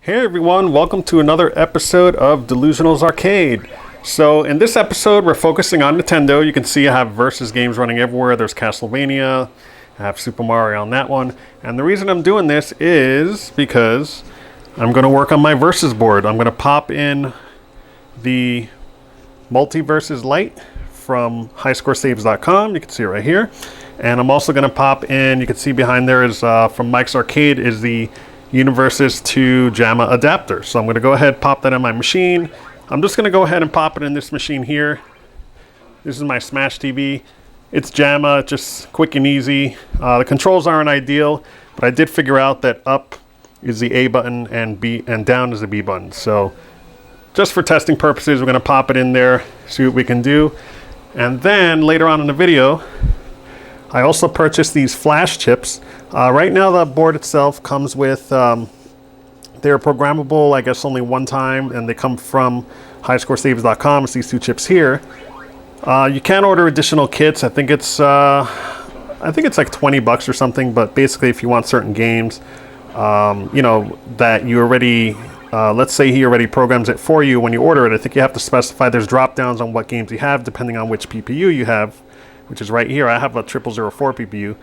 Hey everyone, welcome to another episode of DeLuSioNaL's Arcade. So in this episode, we're focusing on Nintendo. You can see I have Versus games running everywhere. There's Castlevania, I have Super Mario on that one. And the reason I'm doing this is because I'm going to work on my Versus board. I'm going to pop in the MultiVS Lite from highscoresaves.com. You can see it right here. And I'm also going to pop in, you can see behind there is from Mike's Arcade is the Universes to JAMA adapter. So I'm going to go ahead and pop that in my machine. I'm just going to go ahead and pop it in this machine here. This is my Smash TV. It's JAMA, just quick and easy. The controls aren't ideal, but I did figure out that up is the A button and down is the B button. So just for testing purposes, we're going to pop it in there, see what we can do. And then later on in the video, I also purchased these flash chips. Right now the board itself comes with, they're programmable, I guess only one time, and they come from highscoresaves.com. It's these two chips here. You can order additional kits. I think it's like 20 bucks or something, but basically if you want certain games, you know, that you already, let's say he already programs it for you when you order it. I think you have to specify there's drop downs on what games you have depending on which PPU you have, which is right here. I have a 0004 PPU.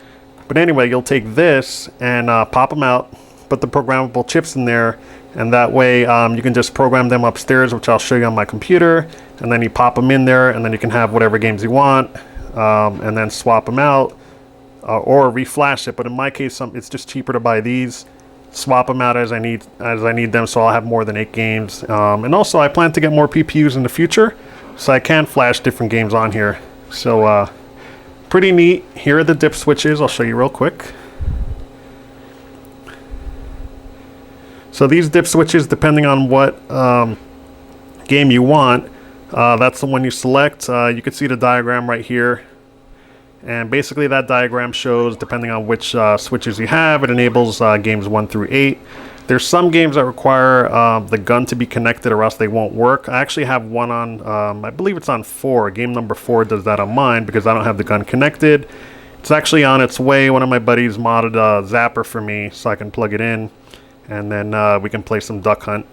But anyway, you'll take this and pop them out, put the programmable chips in there, and that way you can just program them upstairs, which I'll show you on my computer, and then you pop them in there, and then you can have whatever games you want, and then swap them out, or reflash it. But in my case, it's just cheaper to buy these, swap them out as I need them, so I'll have more than 8 games. And also, I plan to get more PPUs in the future, so I can flash different games on here. So, pretty neat. Here are the dip switches. I'll show you real quick. So these dip switches, depending on what game you want, that's the one you select. You can see the diagram right here. And basically that diagram shows, depending on which switches you have, it enables games 1 through 8. There's some games that require the gun to be connected or else they won't work. I actually have one on, I believe it's on 4. Game number 4 does that on mine because I don't have the gun connected. It's actually on its way. One of my buddies modded a zapper for me so I can plug it in. And then we can play some Duck Hunt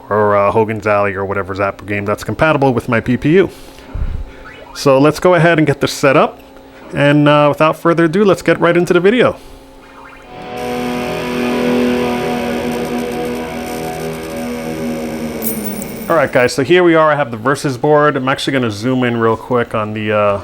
or Hogan's Alley or whatever zapper game that's compatible with my PPU. So let's go ahead and get this set up. And without further ado, let's get right into the video. Alright guys, so here we are. I have the Versus board. I'm actually going to zoom in real quick on the,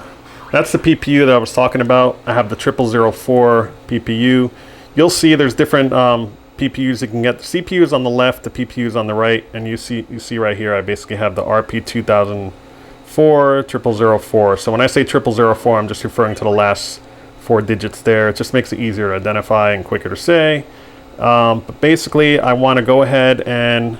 that's the PPU that I was talking about. I have the 0004 PPU. You'll see there's different PPUs you can get. The CPU is on the left, the PPU is on the right, and you see right here I basically have the RP2004 0004. So when I say 0004, I'm just referring to the last 4 digits there. It just makes it easier to identify and quicker to say. But basically I want to go ahead and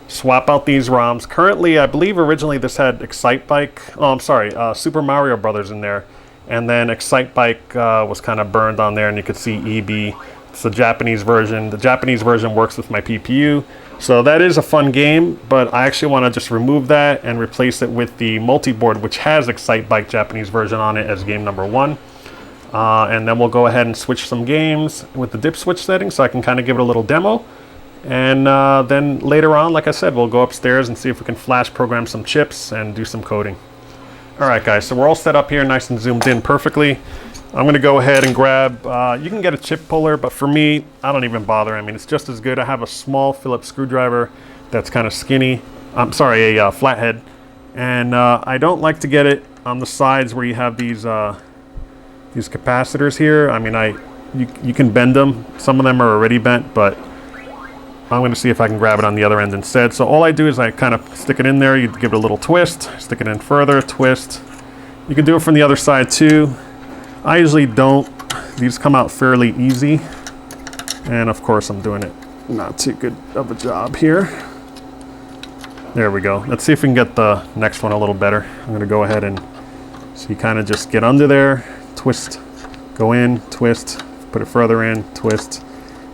swap out these ROMs. Currently, I believe originally this had Excitebike. Oh, I'm sorry, Super Mario Brothers in there, and then Excitebike was kind of burned on there, and you could see EB. It's the Japanese version. The Japanese version works with my PPU, so that is a fun game. But I actually want to just remove that and replace it with the multi-board, which has Excitebike Japanese version on it as game number 1. And then we'll go ahead and switch some games with the dip switch setting, so I can kind of give it a little demo. And then later on, like I said, we'll go upstairs and see if we can flash program some chips and do some coding. Alright guys, so we're all set up here, nice and zoomed in perfectly. I'm going to go ahead and grab, you can get a chip puller, but for me, I don't even bother. I mean, it's just as good. I have a small Phillips screwdriver that's kind of skinny. I'm sorry, a flathead. And I don't like to get it on the sides where you have these capacitors here. I mean, you can bend them. Some of them are already bent, but I'm going to see if I can grab it on the other end instead. So all I do is I kind of stick it in there. You give it a little twist, stick it in further, twist. You can do it from the other side too. I usually don't. These come out fairly easy. And of course I'm doing it not too good of a job here. There we go. Let's see if we can get the next one a little better. I'm going to go ahead and, so you kind of just get under there, twist, go in, twist, put it further in, twist.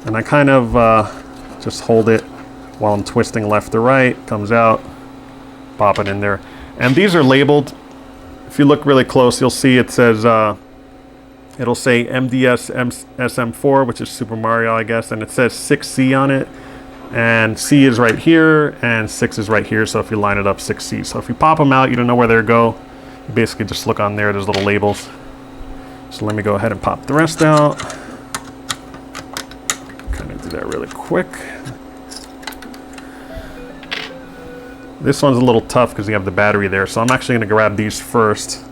And I kind of just hold it while I'm twisting left to right, comes out, pop it in there. And these are labeled. If you look really close, you'll see it says, it'll say MDS SM4, which is Super Mario, I guess, and it says 6C on it. And C is right here, and 6 is right here. So if you line it up, 6C. So if you pop them out, you don't know where they go. You basically just look on there. There's little labels. So let me go ahead and pop the rest out. Kind of do that really quick. This one's a little tough because you have the battery there. So I'm actually going to grab these first.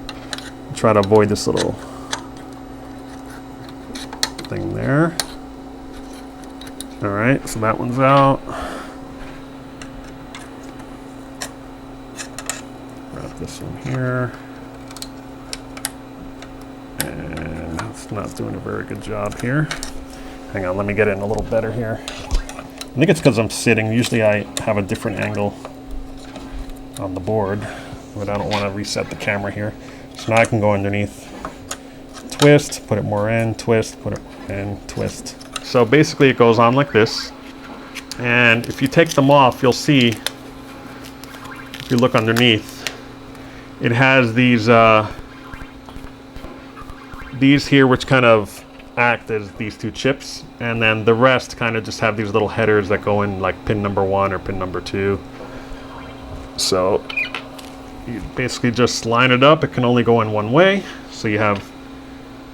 Try to avoid this little thing there. All right, so that one's out. Grab this one here. And it's not doing a very good job here. Hang on, let me get in a little better here. I think it's because I'm sitting. Usually I have a different angle on the board, but I don't want to reset the camera here. So now I can go underneath, twist, put it more in, twist, put it in, twist. So basically it goes on like this, and if you take them off, you'll see, if you look underneath, it has these here which kind of act as these two chips, and then the rest kind of just have these little headers that go in like pin number 1 or pin number 2. So you basically just line it up. It can only go in one way. So you have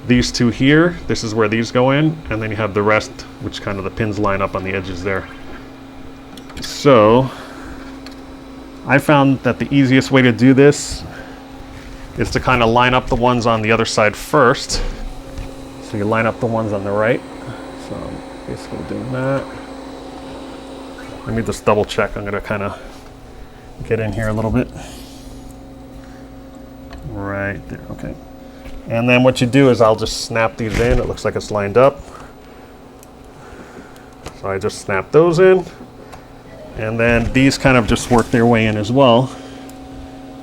these two here, this is where these go in, and then you have the rest, which kind of the pins line up on the edges there. So I found that the easiest way to do this is to kind of line up the ones on the other side first. So you line up the ones on the right. So I'm basically doing that. Let me just double check. I'm going to kind of get in here a little bit. Right there, okay. And then what you do is I'll just snap these in. It looks like it's lined up. So I just snap those in. And then these kind of just work their way in as well.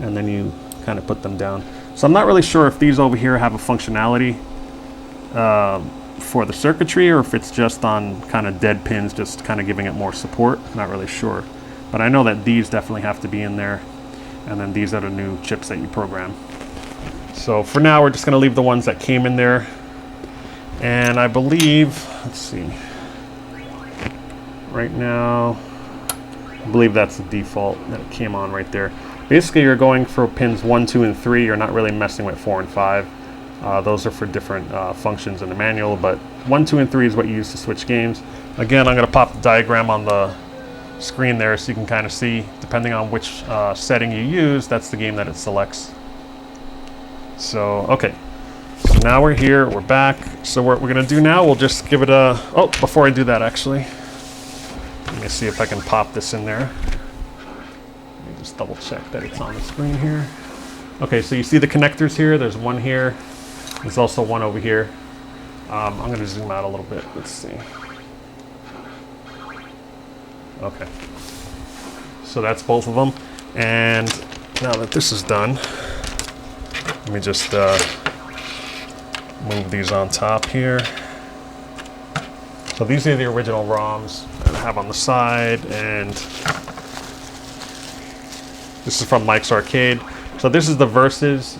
And then you kind of put them down. So I'm not really sure if these over here have a functionality for the circuitry, or if it's just on kind of dead pins, just kind of giving it more support. Not really sure. But I know that these definitely have to be in there. And then these are the new chips that you program. So for now, we're just going to leave the ones that came in there. And I believe, let's see, right now, I believe that's the default that it came on right there. Basically, you're going for pins 1, 2, and 3. You're not really messing with 4 and 5. Those are for different functions in the manual, but 1, 2, and 3 is what you use to switch games. Again, I'm going to pop the diagram on the screen there so you can kind of see, depending on which setting you use, that's the game that it selects. So, okay. So now we're here, we're back. So what we're going to do now, we'll just give it a... Oh, before I do that, actually, let me see if I can pop this in there. Let me just double check that it's on the screen here. Okay, so you see the connectors here. There's one here. There's also one over here. I'm going to zoom out a little bit. Let's see. Okay. So that's both of them. And now that this is done, let me just move these on top here. So these are the original ROMs that I have on the side, and this is from Mike's Arcade. So this is the Versus.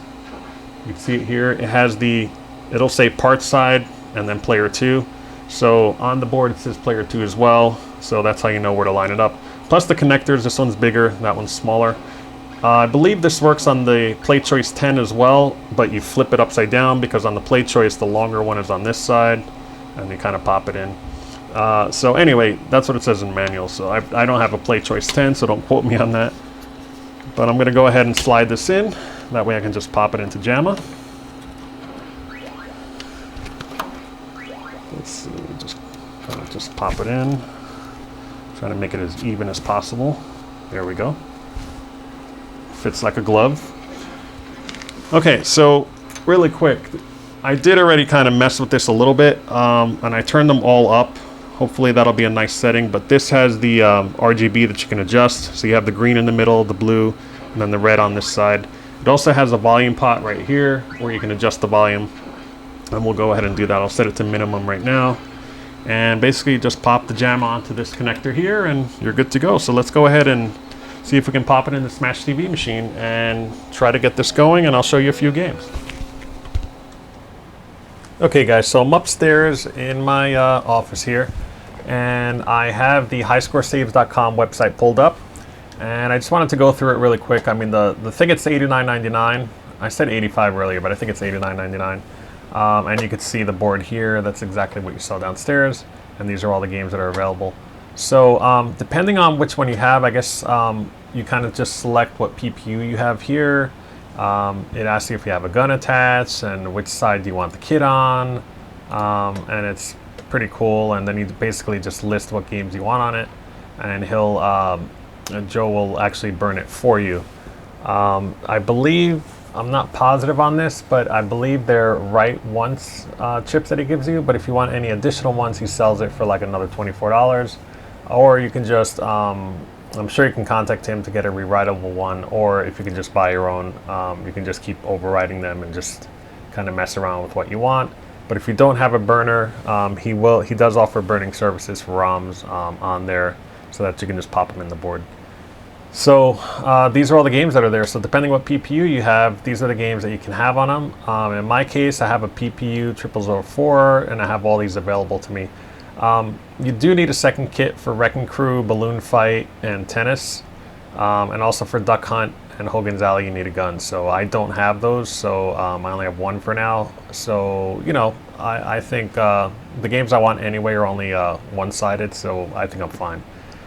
You can see it here. It has the, it'll say parts side and then player 2. So on the board it says player 2 as well. So that's how you know where to line it up. Plus the connectors, this one's bigger, that one's smaller. I believe this works on the Play Choice 10 as well, but you flip it upside down because on the Play Choice, the longer one is on this side, and you kind of pop it in. So anyway, that's what it says in the manual. So I don't have a Play Choice 10, so don't quote me on that. But I'm going to go ahead and slide this in. That way I can just pop it into JAMA. Let's see, just pop it in. Trying to make it as even as possible. There we go. Fits like a glove. Okay, so really quick, I did already kind of mess with this a little bit, and I turned them all up. Hopefully that'll be a nice setting, but this has the RGB that you can adjust. So you have the green in the middle, the blue, and then the red on this side. It also has a volume pot right here where you can adjust the volume, and we'll go ahead and do that. I'll set it to minimum right now, and basically just pop the JAMA onto this connector here and you're good to go. So let's go ahead and see if we can pop it in the Smash TV machine and try to get this going, and I'll show you a few games. Okay guys, so I'm upstairs in my office here, and I have the highscoresaves.com website pulled up, and I just wanted to go through it really quick. I mean, the thing, it's $89.99. I said 85 earlier, but I think it's $89.99. And you can see the board here. That's exactly what you saw downstairs, and these are all the games that are available. So depending on which one you have, I guess you kind of just select what PPU you have here. It asks you if you have a gun attached and which side do you want the kit on, and it's pretty cool. And then you basically just list what games you want on it, and Joe will actually burn it for you. I believe, I'm not positive on this, but I believe they're write once chips that he gives you, but if you want any additional ones, he sells it for like another $24. Or you can just, I'm sure you can contact him to get a rewritable one, or if you can just buy your own, you can just keep overwriting them and just kind of mess around with what you want. But if you don't have a burner, he does offer burning services for ROMs on there, so that you can just pop them in the board. So these are all the games that are there. So depending what PPU you have, these are the games that you can have on them. In my case, I have a PPU 0004, and I have all these available to me. You do need a second kit for Wrecking Crew, Balloon Fight, and Tennis. And also for Duck Hunt and Hogan's Alley, you need a gun. So I don't have those, so I only have one for now. So, you know, I think the games I want anyway are only one-sided, so I think I'm fine.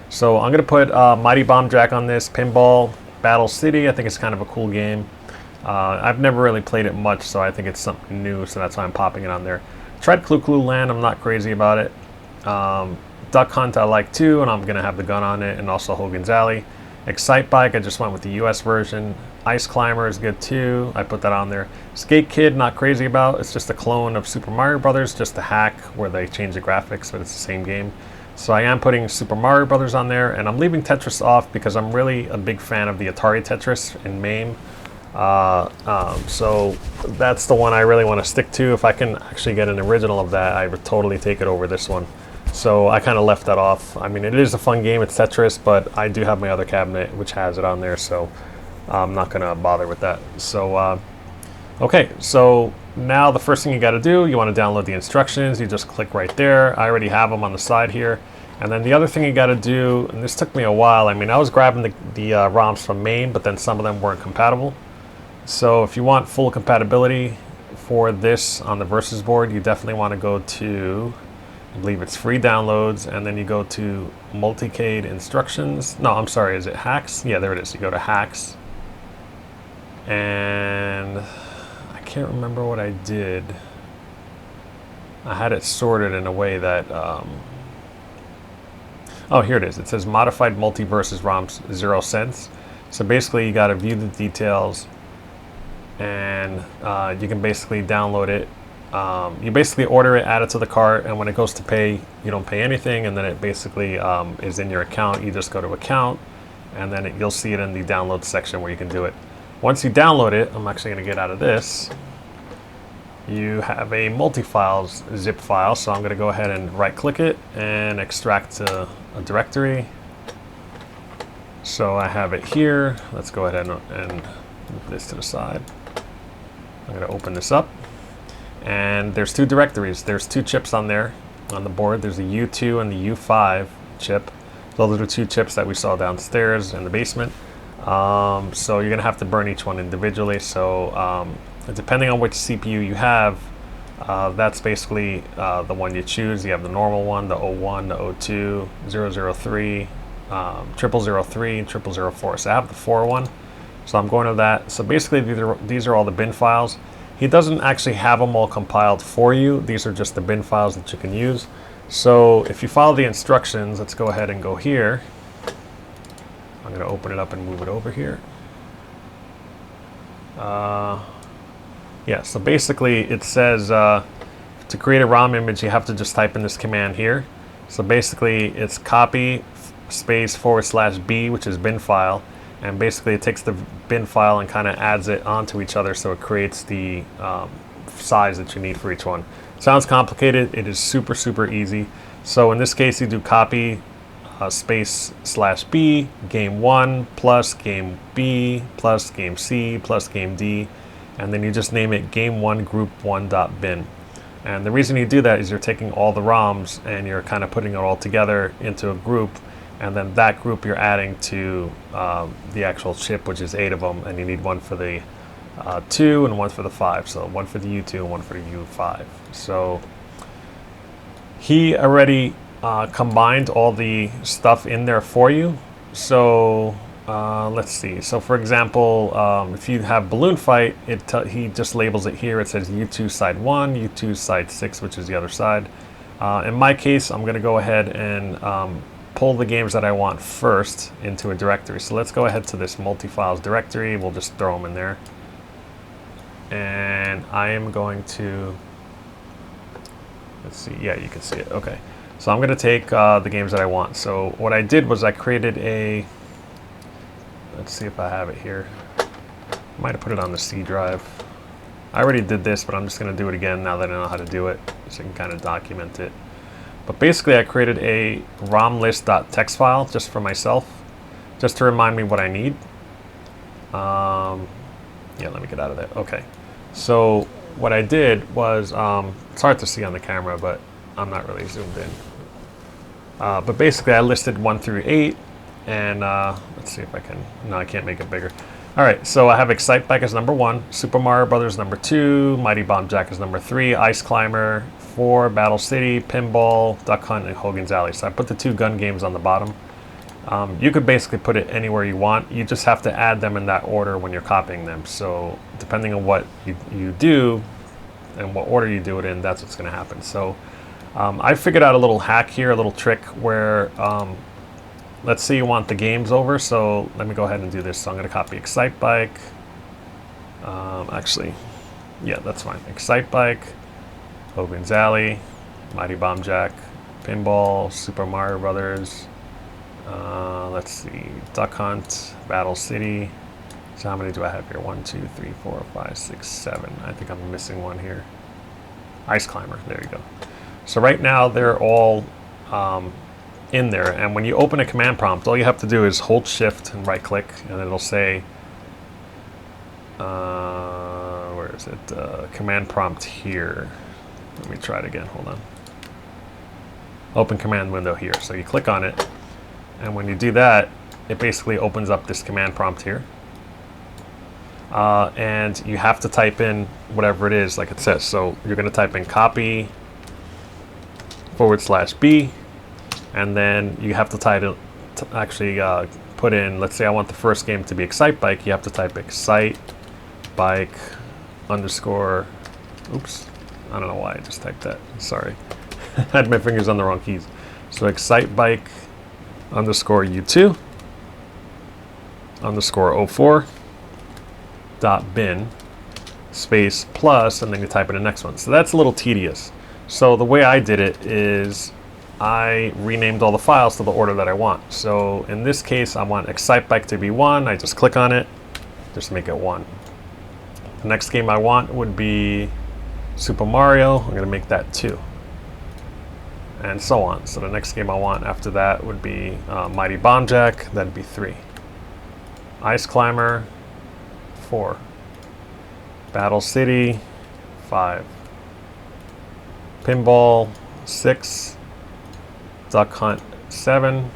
So I'm going to put Mighty Bomb Jack on this, Pinball, Battle City. I think it's kind of a cool game. I've never really played it much, so I think it's something new, so that's why I'm popping it on there. Tried Clue Clue Land, I'm not crazy about it. Duck Hunt I like too, and I'm going to have the gun on it, and also Hogan's Alley. Excite Bike, I just went with the US version. Ice Climber is good too, I put that on there. Skate Kid, not crazy about. It's just a clone of Super Mario Brothers, just a hack where they change the graphics, but it's the same game. So I am putting Super Mario Brothers on there, and I'm leaving Tetris off because I'm really a big fan of the Atari Tetris in MAME. So that's the one I really want to stick to. If I can actually get an original of that, I would totally take it over this one. So I kind of left that off. I mean, it is a fun game, it's Tetris, but I do have my other cabinet which has it on there, so I'm not going to bother with that. So, okay, so now the first thing you got to do, you want to download the instructions. You just click right there. I already have them on the side here. And then the other thing you got to do, and this took me a while. I mean, I was grabbing the ROMs from MAME, but then some of them weren't compatible. So if you want full compatibility for this on the Versus board, you definitely want to go to, I believe it's free downloads, and then you go to Multicade instructions. No, I'm sorry, is it hacks? Yeah, there it is. You go to hacks, and I can't remember what I did. I had it sorted in a way that, oh, here it is. It says modified multi-versus ROMs 0 cents. So basically you got to view the details, and you can basically download it. You basically order it, add it to the cart, and when it goes to pay, you don't pay anything, and then it basically is in your account. You just go to account, and then you'll see it in the download section where you can do it. Once you download it, I'm actually going to get out of this. You have a multi-files zip file, so I'm going to go ahead and right-click it and extract to a directory. So I have it here. Let's go ahead and move this to the side. I'm going to open this up, and there's two directories. There's two chips on there on the board. There's the U2 and the U5 chip. Those are the two chips that we saw downstairs in the basement. So you're going to have to burn each one individually. So depending on which CPU you have, that's basically the one you choose. You have the normal one, the 01, the 02, 003, 0003, and 0004. So I have the 4 one. So I'm going to that. So basically these are all the bin files. He doesn't actually have them all compiled for you. These are just the bin files that you can use. So if you follow the instructions, let's go ahead and go here. I'm going to open it up and move it over here. Yeah, so basically it says to create a ROM image, you have to just type in this command here. So basically it's copy space /B, which is bin file. And basically it takes the bin file and kind of adds it onto each other, so it creates the size that you need for each one. Sounds complicated. It is super, super easy. So in this case, you do copy space /B, game 1 plus game B plus game C plus game D, and then you just name it game1 group1.bin. And the reason you do that is you're taking all the ROMs and you're kind of putting it all together into a group, and then that group you're adding to the actual chip, which is 8 of them, and you need one for the 2 and one for the 5. So one for the U2 and one for the U5. So he already combined all the stuff in there for you. So let's see. So for example, if you have Balloon Fight, he just labels it here. It says U2 side 1, U2 side 6, which is the other side. In my case, I'm going to go ahead and pull the games that I want first into a directory. So let's go ahead to this multi-files directory. We'll just throw them in there. And I am going to, let's see, yeah, you can see it. Okay. So I'm going to take the games that I want. So what I did was I created a, let's see if I have it here. I might have put it on the C drive. I already did this, but I'm just going to do it again now that I know how to do it, so I can kind of document it. But basically I created a romlist.txt file just for myself, just to remind me what I need. Yeah, let me get out of there. Okay. So what I did was, it's hard to see on the camera, but I'm not really zoomed in. But basically I listed 1 through 8, and let's see if I can, no, I can't make it bigger. All right, so I have Excite Bike as number 1, Super Mario Brothers number 2, Mighty Bomb Jack is number 3, Ice Climber 4, Battle City, Pinball, Duck Hunt, and Hogan's Alley. So I put the 2 gun games on the bottom. You could basically put it anywhere you want. You just have to add them in that order when you're copying them. So depending on what you do and what order you do it in, that's what's going to happen. So I figured out a little hack here, a little trick where, let's say you want the games over. So let me go ahead and do this. So I'm going to copy Excite Bike. Actually, yeah, that's fine. Excite Bike, Hogan's Alley, Mighty Bomb Jack, Pinball, Super Mario Brothers. Let's see, Duck Hunt, Battle City. So how many do I have here? 1, 2, 3, 4, 5, 6, 7. I think I'm missing one here. Ice Climber, there you go. So right now they're all in there, and when you open a command prompt, all you have to do is hold Shift and right click, and it'll say, where is it? Command prompt here. Let me try it again, hold on. Open command window here. So you click on it, and when you do that, it basically opens up this command prompt here. And you have to type in whatever it is, like it says. So you're going to type in copy /B, and then you have to put in, let's say I want the first game to be Excite Bike, you have to type Excite Bike underscore, oops, I don't know why I just typed that, sorry. I had my fingers on the wrong keys. So Excite Bike underscore U2 underscore 04 dot bin space plus, and then you type in the next one. So that's a little tedious. So the way I did it is I renamed all the files to the order that I want. So in this case, I want Excite Bike to be 1. I just click on it, just make it 1. The next game I want would be Super Mario. I'm going to make that 2. And so on. So the next game I want after that would be Mighty Bomb Jack. That'd be 3. Ice Climber, 4. Battle City, 5. Pinball, 6. Duck Hunt, 7.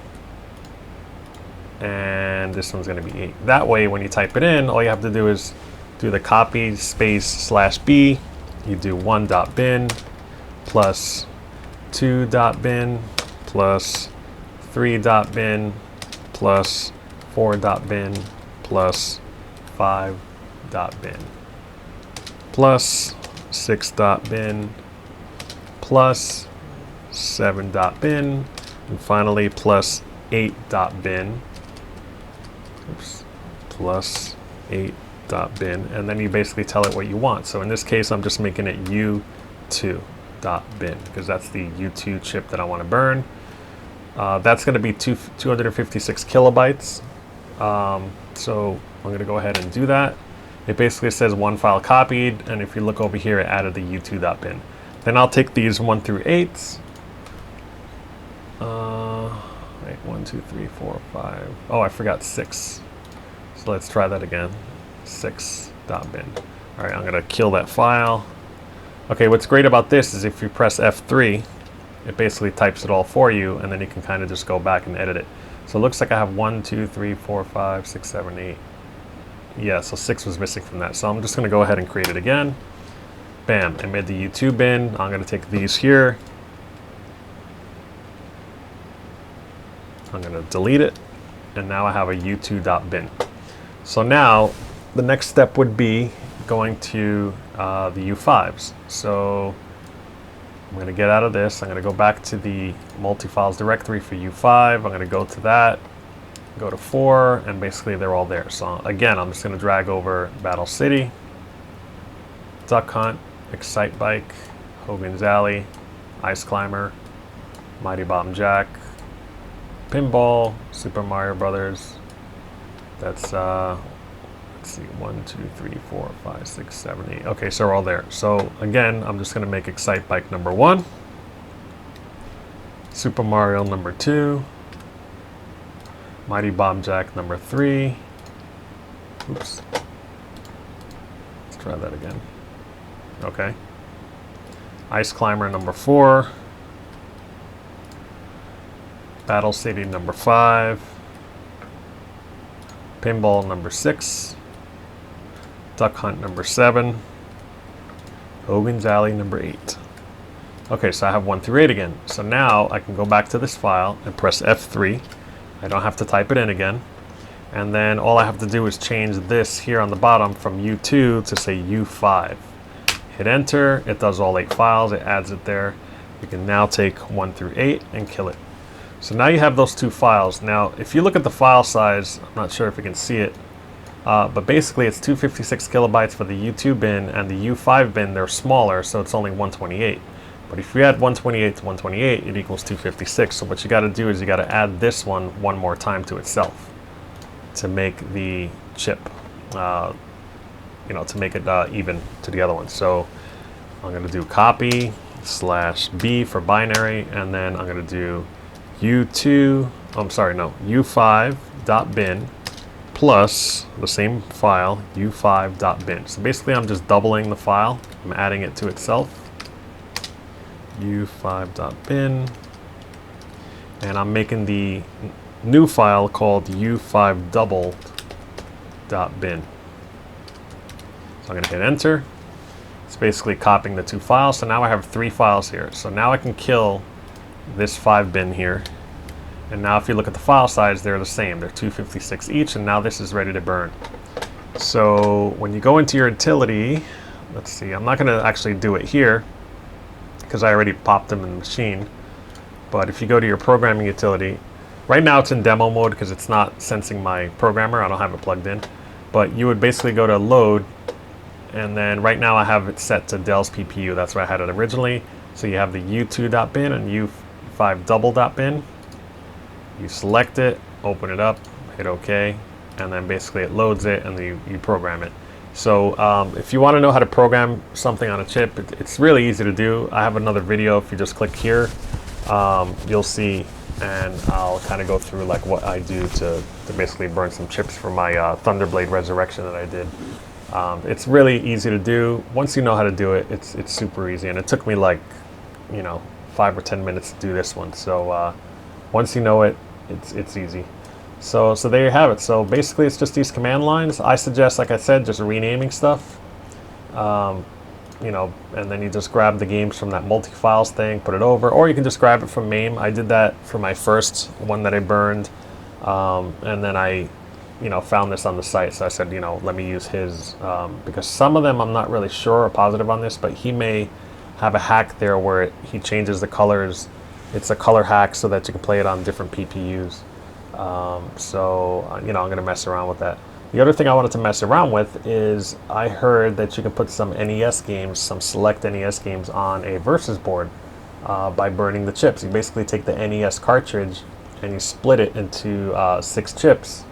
And this one's going to be 8. That way, when you type it in, all you have to do is do the copy space /B. You do 1.bin plus 2.bin plus 3.bin plus 4.bin plus 5.bin plus 6.bin plus 7.bin and finally plus 8.bin. Oops, plus 8.bin, and then you basically tell it what you want. So in this case, I'm just making it U2.bin because that's the U2 chip that I want to burn. That's going to be 256 kilobytes. So I'm going to go ahead and do that. It basically says 1 file copied, and if you look over here, it added the U2.bin. Then I'll take these 1 through 8s. Wait, 1, 2, 3, 4, 5. Oh, I forgot 6. So let's try that again. 6.bin. All right, I'm going to kill that file. Okay, what's great about this is if you press F3, it basically types it all for you, and then you can kind of just go back and edit it. So it looks like I have 1, 2, 3, 4, 5, 6, 7, 8. Yeah, so 6 was missing from that. So I'm just going to go ahead and create it again. Bam, I made the U2 bin. I'm going to take these here. I'm going to delete it. And now I have a U2.bin. So now the next step would be going to the U5s. So I'm going to get out of this. I'm going to go back to the multi-files directory for U5. I'm going to go to that, go to 4, and basically they're all there. So again, I'm just going to drag over Battle City, Duck Hunt, Excite Bike, Hogan's Alley, Ice Climber, Mighty Bomb Jack, Pinball, Super Mario Brothers. That's let's see, 1, 2, 3, 4, 5, 6, 7, 8. Okay, so we're all there. So again, I'm just going to make Excite Bike number 1, Super Mario number 2, Mighty Bomb Jack number 3. Oops. Let's try that again. Okay. Ice Climber number 4, Battle City number 5, Pinball number 6, Duck Hunt number 7, Hogan's Alley number 8. Okay, so I have 1 through 8 again. So now I can go back to this file and press F3. I don't have to type it in again. And then all I have to do is change this here on the bottom from U2 to say U5. Hit enter, it does all 8 files, it adds it there. You can now take 1 through 8 and kill it. So now you have those 2 files. Now, if you look at the file size, I'm not sure if you can see it, but basically it's 256 kilobytes for the U2 bin, and the U5 bin, they're smaller, so it's only 128. But if you add 128 to 128, it equals 256. So what you got to do is you got to add this one more time to itself to make the chip, to make it even to the other one. So I'm going to do copy /B for binary, and then I'm going to do U5.bin plus the same file, U5.bin. So basically I'm just doubling the file. I'm adding it to itself. U5.bin, and I'm making the new file called U5doubled.bin. So I'm going to hit enter. It's basically copying the 2 files. So now I have 3 files here. So now I can kill this 5 bin here. And now if you look at the file size, they're the same. They're 256 each, and now this is ready to burn. So when you go into your utility, let's see, I'm not going to actually do it here because I already popped them in the machine. But if you go to your programming utility, right now it's in demo mode because it's not sensing my programmer. I don't have it plugged in. But you would basically go to load, and then right now I have it set to Dell's PPU. That's where I had it originally. So you have the U2.bin and U5double.bin. You select it, open it up, hit OK, and then basically it loads it, and then you program it. So if you want to know how to program something on a chip, it's really easy to do. I have another video. If you just click here, you'll see, and I'll kind of go through like what I do to basically burn some chips for my Thunderblade Resurrection that I did. It's really easy to do. Once you know how to do it, it's super easy, and it took me like 5 or 10 minutes to do this one. So once you know it, it's easy. So there you have it. So basically it's just these command lines. I suggest, like I said, just renaming stuff. And then you just grab the games from that multi-files thing, put it over, or you can just grab it from MAME. I did that for my first one that I burned. And then I, found this on the site. So I said, let me use his, because some of them I'm not really sure or positive on this, but he may have a hack there where he changes the colors. It's a color hack so that you can play it on different PPUs. I'm going to mess around with that. The other thing I wanted to mess around with is I heard that you can put some NES games, some select NES games on a Versus board by burning the chips. You basically take the NES cartridge and you split it into 6 chips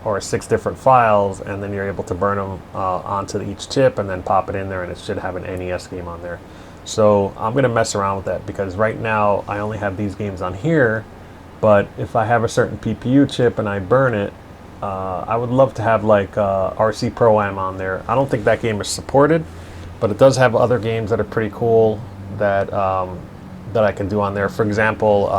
or 6 different files, and then you're able to burn them onto each chip and then pop it in there, and it should have an NES game on there. So I'm going to mess around with that because right now I only have these games on here. But if I have a certain PPU chip and I burn it, I would love to have like RC Pro-Am on there. I don't think that game is supported, but it does have other games that are pretty cool that that I can do on there. For example,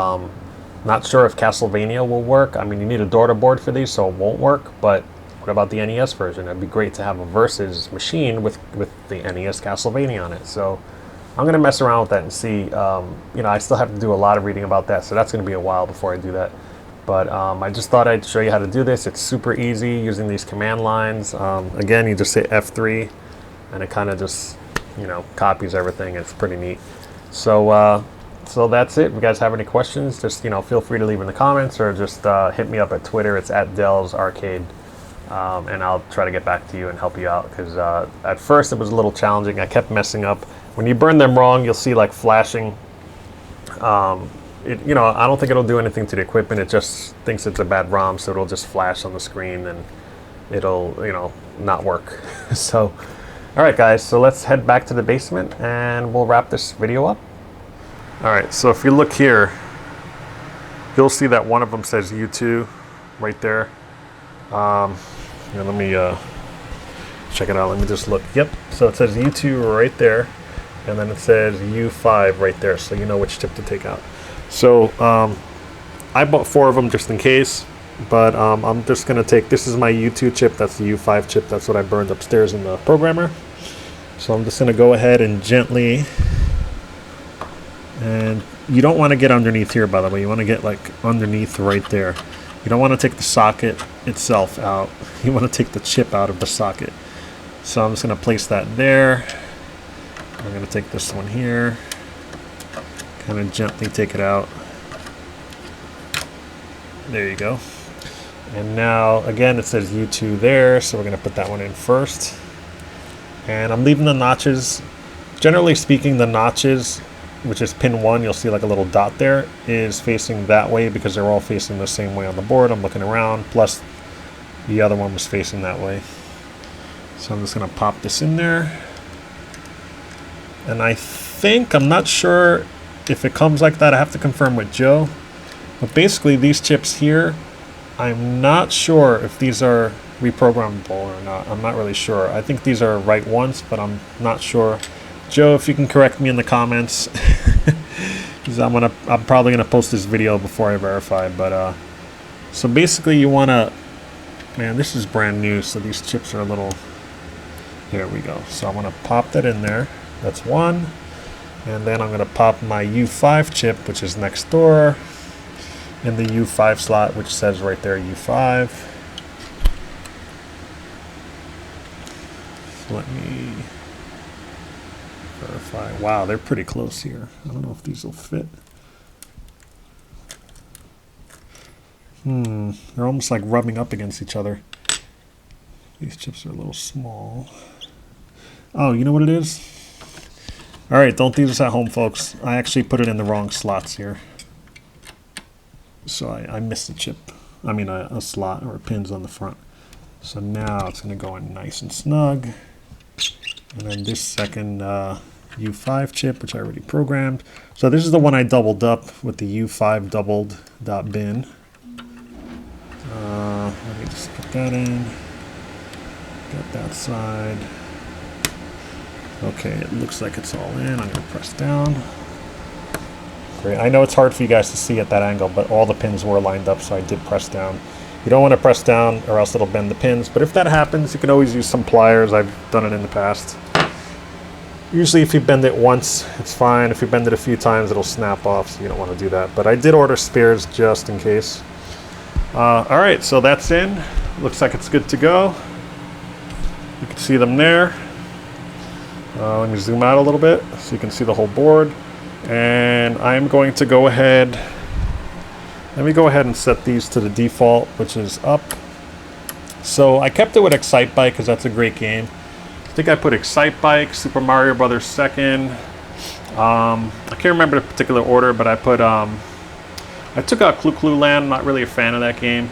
not sure if Castlevania will work. I mean, you need a daughter board for these, so it won't work. But what about the NES version? It'd be great to have a versus machine with the NES Castlevania on it. So I'm gonna mess around with that and see. You know, I still have to do a lot of reading about that, so that's gonna be a while before I do that. But I just thought I'd show you how to do this. It's super easy using these command lines. Again, you just hit F3, and it kind of just, you know, copies everything. It's pretty neat. So so that's it. If you guys have any questions, just, you know, feel free to leave in the comments, or just hit me up at Twitter. It's at Del's Arcade, and I'll try to get back to you and help you out, because at first it was a little challenging. I kept messing up. When you burn them wrong, you'll see like flashing. You know, I don't think it'll do anything to the equipment. It just thinks it's a bad ROM, so it'll just flash on the screen and it'll, you know, not work. So, all right, guys. So let's head back to the basement and we'll wrap this video up. All right, so if you look here, you'll see that one of them says U2 right there. Here, let me check it out. Let me just look. Yep, so it says U2 right there, and then it says U5 right there, so you know which chip to take out. So I bought 4 of them just in case, but I'm just going to take, this is my U2 chip, that's the U5 chip, that's what I burned upstairs in the programmer. So I'm just going to go ahead and gently, and you don't want to get underneath here, by the way. You want to get like underneath right there. You don't want to take the socket itself out. You want to take the chip out of the socket. So I'm just going to place that there. I'm going to take this one here, kind of gently take it out. There you go. And now again it says U2 there, so we're going to put that one in first. And I'm leaving the notches. Generally speaking, the notches, which is pin 1, you'll see like a little dot there, is facing that way because they're all facing the same way on the board. I'm looking around, plus the other one was facing that way. So I'm just going to pop this in there. And I think, I'm not sure if it comes like that, I have to confirm with Joe. But basically these chips here, I'm not sure if these are reprogrammable or not. I'm not really sure. I think these are right ones, but I'm not sure. Joe, if you can correct me in the comments, because I'm probably gonna post this video before I verify. But so basically, you wanna, man, this is brand new, so these chips are a little. There we go. So I'm gonna pop that in there. That's one, and then I'm gonna pop my U5 chip, which is next door, in the U5 slot, which says right there U5. So let me verify. Wow, they're pretty close here. I don't know if these will fit. They're almost like rubbing up against each other. These chips are a little small. Oh, you know what it is? All right, don't do this at home, folks. I actually put it in the wrong slots here. So I missed a chip. I mean a slot or pins on the front. So now it's going to go in nice and snug. And then this second U5 chip, which I already programmed. So this is the one I doubled up with the U5 doubled .bin. Let me just put that in. Got that side. Okay, it looks like it's all in. I'm going to press down. Great. I know it's hard for you guys to see at that angle, but all the pins were lined up, so I did press down. You don't want to press down or else it'll bend the pins, but if that happens, you can always use some pliers. I've done it in the past. Usually if you bend it once, it's fine. If you bend it a few times, it'll snap off, so you don't want to do that. But I did order spares just in case. All right, so that's in. Looks like it's good to go. You can see them there. Let me zoom out a little bit so you can see the whole board. And I'm going to go ahead. Let me go ahead and set these to the default, which is up. So I kept it with Excitebike because that's a great game. I think I put Excitebike, Super Mario Brothers second. I can't remember the particular order, but I put I took out Clu Land. I'm not really a fan of that game.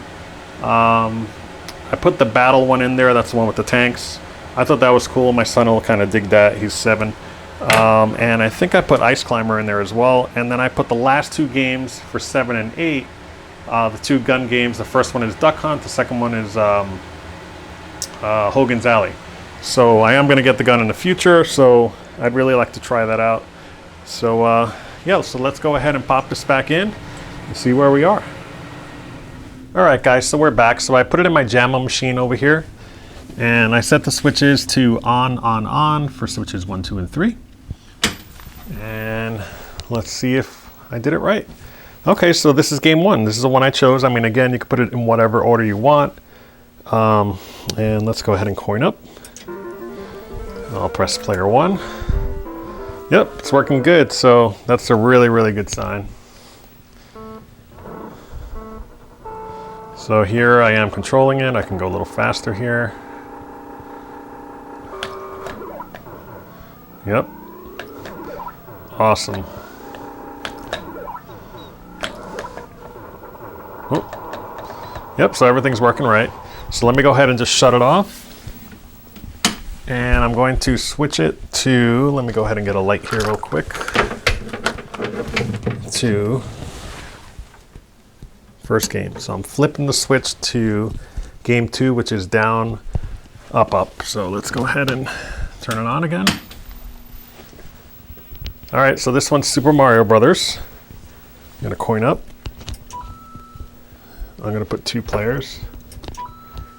I put the Battle one in there. That's the one with the tanks. I thought that was cool. My son will kind of dig that. He's 7. And I think I put Ice Climber in there as well. And then I put the last 2 games for 7 and 8. The 2 gun games. The first one is Duck Hunt. The second one is Hogan's Alley. So I am going to get the gun in the future, so I'd really like to try that out. So yeah, so let's go ahead and pop this back in and see where we are. Alright guys, so we're back. So I put it in my JAMA machine over here, and I set the switches to on for switches 1, 2, and 3. And let's see if I did it right. Okay, so this is game 1. This is the one I chose. I mean, again, you can put it in whatever order you want. And let's go ahead and coin up. I'll press player 1. Yep, it's working good, so that's a really, really good sign. So here I am controlling it. I can go a little faster here. Yep. Awesome. Oh. Yep, so everything's working right. So let me go ahead and just shut it off. And I'm going to switch it to, let me go ahead and get a light here real quick. To first game. So I'm flipping the switch to game 2, which is down, up, up. So let's go ahead and turn it on again. All right, so this one's Super Mario Brothers. I'm gonna coin up. I'm gonna put 2 players.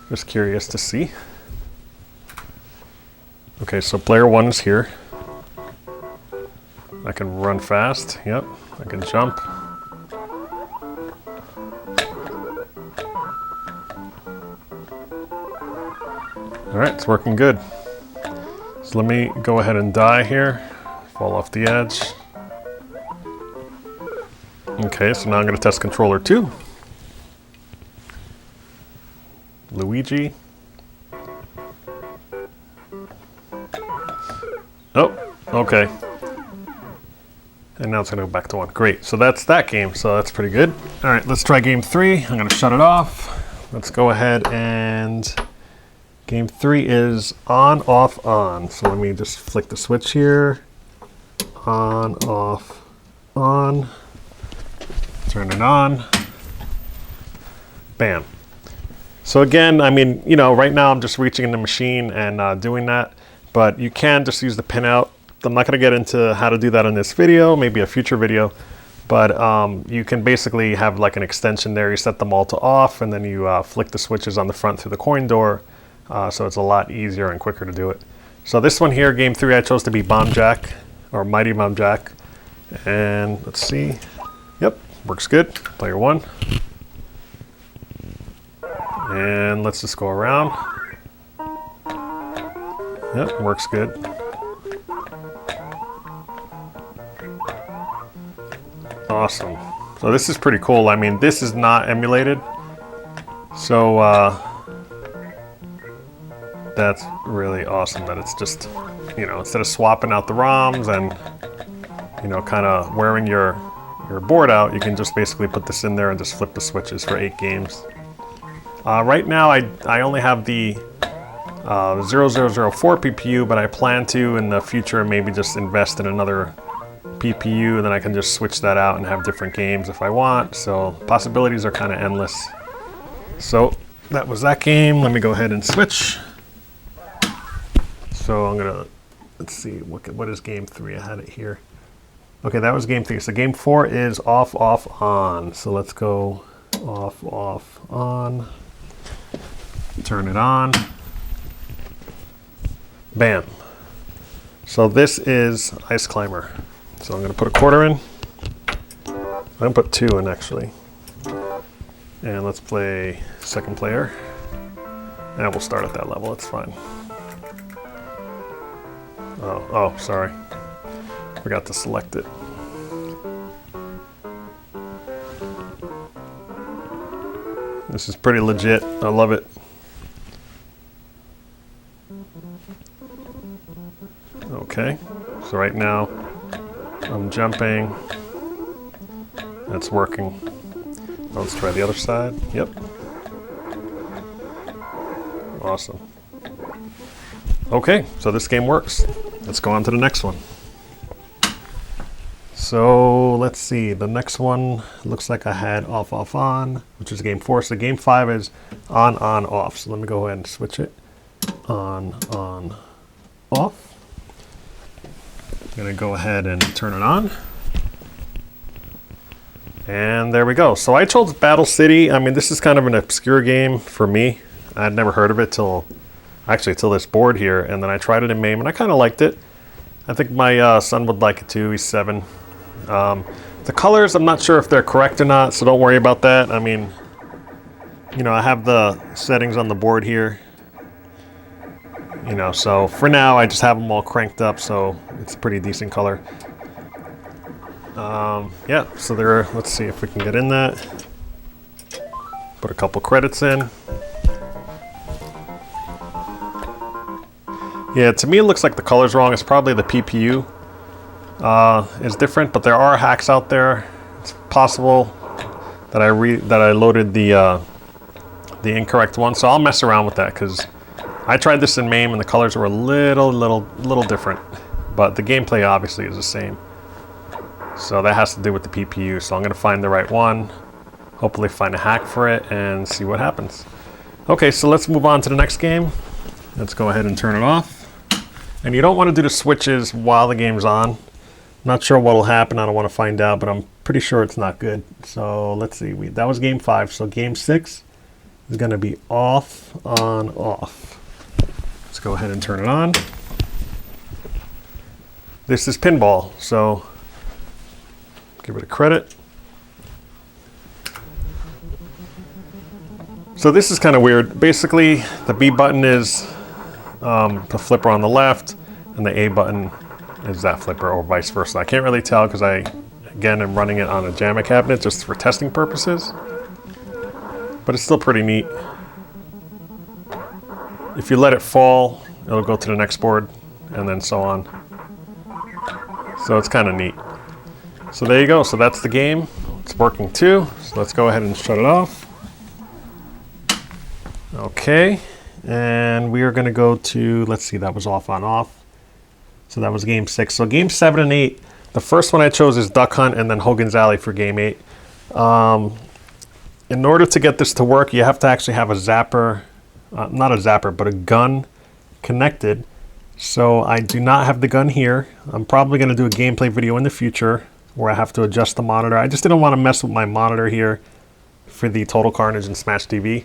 Just curious to see. Okay, so player 1 is here. I can run fast, yep. I can jump. All right, it's working good. So let me go ahead and die here. Fall off the edge. Okay, so now I'm gonna test controller 2. Luigi. Oh, okay. And now it's gonna go back to 1. Great, so that's that game, so that's pretty good. All right, let's try game 3. I'm gonna shut it off. Let's go ahead and game 3 is on, off, on. So let me just flick the switch here. On, off, on. Turn it on. Bam. So again, I mean, you know, right now I'm just reaching in the machine and doing that, but you can just use the pinout. I'm not going to get into how to do that in this video, maybe a future video, but you can basically have like an extension there. You set them all to off, and then you flick the switches on the front through the coin door, so it's a lot easier and quicker to do it. So this one here, game 3, I chose to be Bomb Jack, or Mighty Bomb Jack, and let's see. Yep, works good. Player 1. And let's just go around. Yep, works good. Awesome. So this is pretty cool. I mean, this is not emulated. So that's really awesome that it's just, you know, instead of swapping out the ROMs and, you know, kind of wearing your board out, you can just basically put this in there and just flip the switches for 8 games. Right now, I only have the 0004 PPU, but I plan to in the future maybe just invest in another PPU, and then I can just switch that out and have different games if I want. So possibilities are kind of endless. So that was that game. Let me go ahead and switch. So I'm gonna, let's see, what is game 3? I had it here. Okay, that was game 3. So game 4 is off, off, on. So let's go off, off, on. Turn it on. Bam. So this is Ice Climber. So I'm going to put a quarter in. I'm going to put 2 in actually. And let's play second player. And we'll start at that level, it's fine. Oh, sorry. Forgot to select it. This is pretty legit. I love it. Okay, so right now I'm jumping. That's working. Let's try the other side. Yep. Awesome. Okay, so this game works. Let's go on to the next one. So let's see, the next one looks like I had off, off, on, which is game 4. So game 5 is on, off. So let me go ahead and switch it. on, off. I'm gonna go ahead and turn it on. And there we go. So I chose Battle City. I mean, this is kind of an obscure game for me. I'd never heard of it till this board here, and then I tried it in MAME, and I kind of liked it. I think my son would like it too. He's 7. The colors, I'm not sure if they're correct or not, so don't worry about that. I mean, you know, I have the settings on the board here. You know, so for now, I just have them all cranked up, so it's a pretty decent color. Yeah, so there, let's see if we can get in that. Put a couple credits in. Yeah, to me it looks like the color's wrong. It's probably the PPU is different, but there are hacks out there. It's possible that I loaded the incorrect one, so I'll mess around with that because I tried this in MAME and the colors were a little different, but the gameplay obviously is the same. So that has to do with the PPU. So I'm going to find the right one, hopefully find a hack for it, and see what happens. Okay, so let's move on to the next game. Let's go ahead and turn it off. And you don't want to do the switches while the game's on. Not sure what will happen. I don't want to find out, but I'm pretty sure it's not good. So let's see. That was game 5. So game 6 is going to be off, on, off. Let's go ahead and turn it on. This is pinball, so give it a credit. So this is kind of weird. Basically, the B button is the flipper on the left, and the A button is that flipper, or vice versa. I can't really tell because I, again, am running it on a JAMA cabinet just for testing purposes. But it's still pretty neat. If you let it fall, it'll go to the next board, and then so on. So it's kind of neat. So there you go. So that's the game. It's working too. So let's go ahead and shut it off. Okay. And we are going to go to, let's see, that was off, on, off. So that was game 6. So game 7 and 8, the first one I chose is Duck Hunt, and then Hogan's Alley for game 8. In order to get this to work, you have to actually have a zapper, not a zapper, but a gun connected. So I do not have the gun here. I'm probably going to do a gameplay video in the future where I have to adjust the monitor. I just didn't want to mess with my monitor here for the Total Carnage and Smash TV.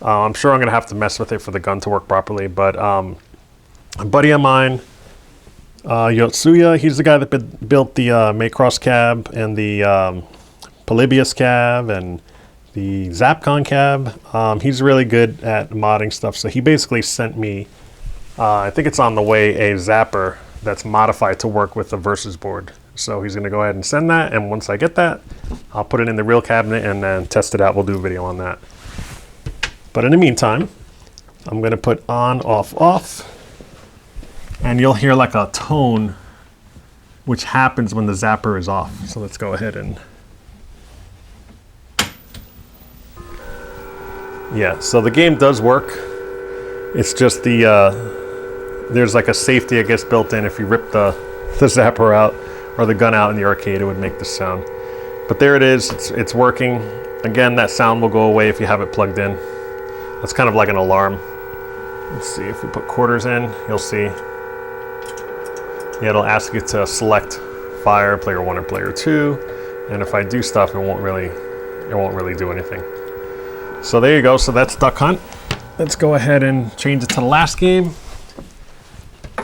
I'm sure I'm going to have to mess with it for the gun to work properly, but a buddy of mine, Yotsuya, he's the guy that built the Macross cab and the Polybius cab and the Zapcon cab. He's really good at modding stuff, so he basically sent me, I think it's on the way, a zapper that's modified to work with the Versus board. So he's going to go ahead and send that, and once I get that, I'll put it in the real cabinet and then test it out. We'll do a video on that. But in the meantime, I'm going to put on, off, off. And you'll hear like a tone which happens when the zapper is off. So let's go ahead and... Yeah, so the game does work. It's just there's like a safety, I guess, built in. If you rip the zapper out or the gun out in the arcade, it would make this sound. But there it is. It's working. Again, that sound will go away if you have it plugged in. That's kind of like an alarm. Let's see, if we put quarters in, you'll see. Yeah, it'll ask you to select fire, player 1 or player 2. And if I do stuff, it won't really do anything. So there you go, so that's Duck Hunt. Let's go ahead and change it to the last game,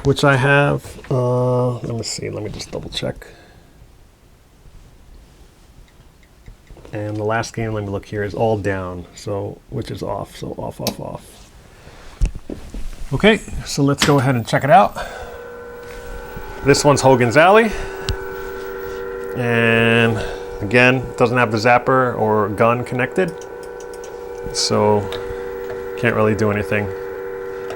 which I have, let me see, let me just double check. And the last game, let me look here, is all down, so which is off, so off, off, off. Okay, so let's go ahead and check it out. This one's Hogan's Alley. And again, it doesn't have the zapper or gun connected, so can't really do anything.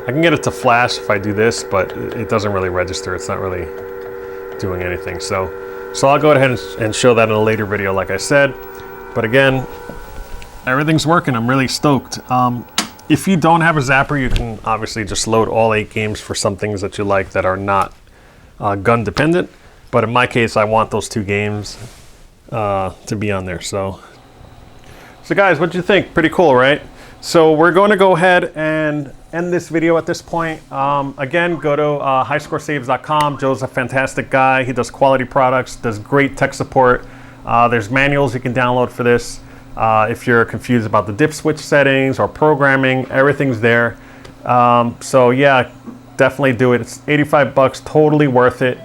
I can get it to flash if I do this, but it doesn't really register. It's not really doing anything. So I'll go ahead and show that in a later video, like I said. But again, everything's working. I'm really stoked. If you don't have a zapper, you can obviously just load all 8 games for some things that you like that are not gun dependent. But in my case, I want those 2 games to be on there. So guys, what do you think? Pretty cool, right? So we're going to go ahead and end this video at this point. Again, go to highscoresaves.com. Joe's a fantastic guy. He does quality products, does great tech support. There's manuals you can download for this. If you're confused about the dip switch settings or programming, everything's there. So yeah, definitely do it. It's 85 bucks, totally worth it.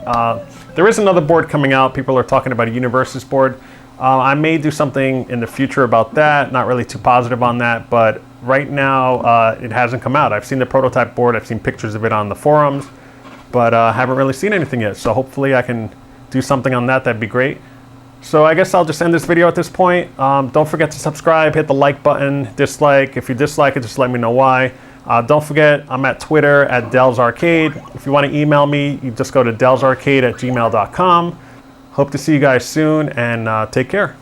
There is another board coming out. People are talking about a Universus board. I may do something in the future about that. Not really too positive on that, but right now it hasn't come out. I've seen the prototype board. I've seen pictures of it on the forums, but haven't really seen anything yet. So hopefully I can do something on that. That'd be great. So I guess I'll just end this video at this point. Don't forget to subscribe, hit the like button, dislike. If you dislike it, just let me know why. Don't forget, I'm at Twitter at Del's Arcade. If you want to email me, you just go to delsarcade@gmail.com. Hope to see you guys soon, and take care.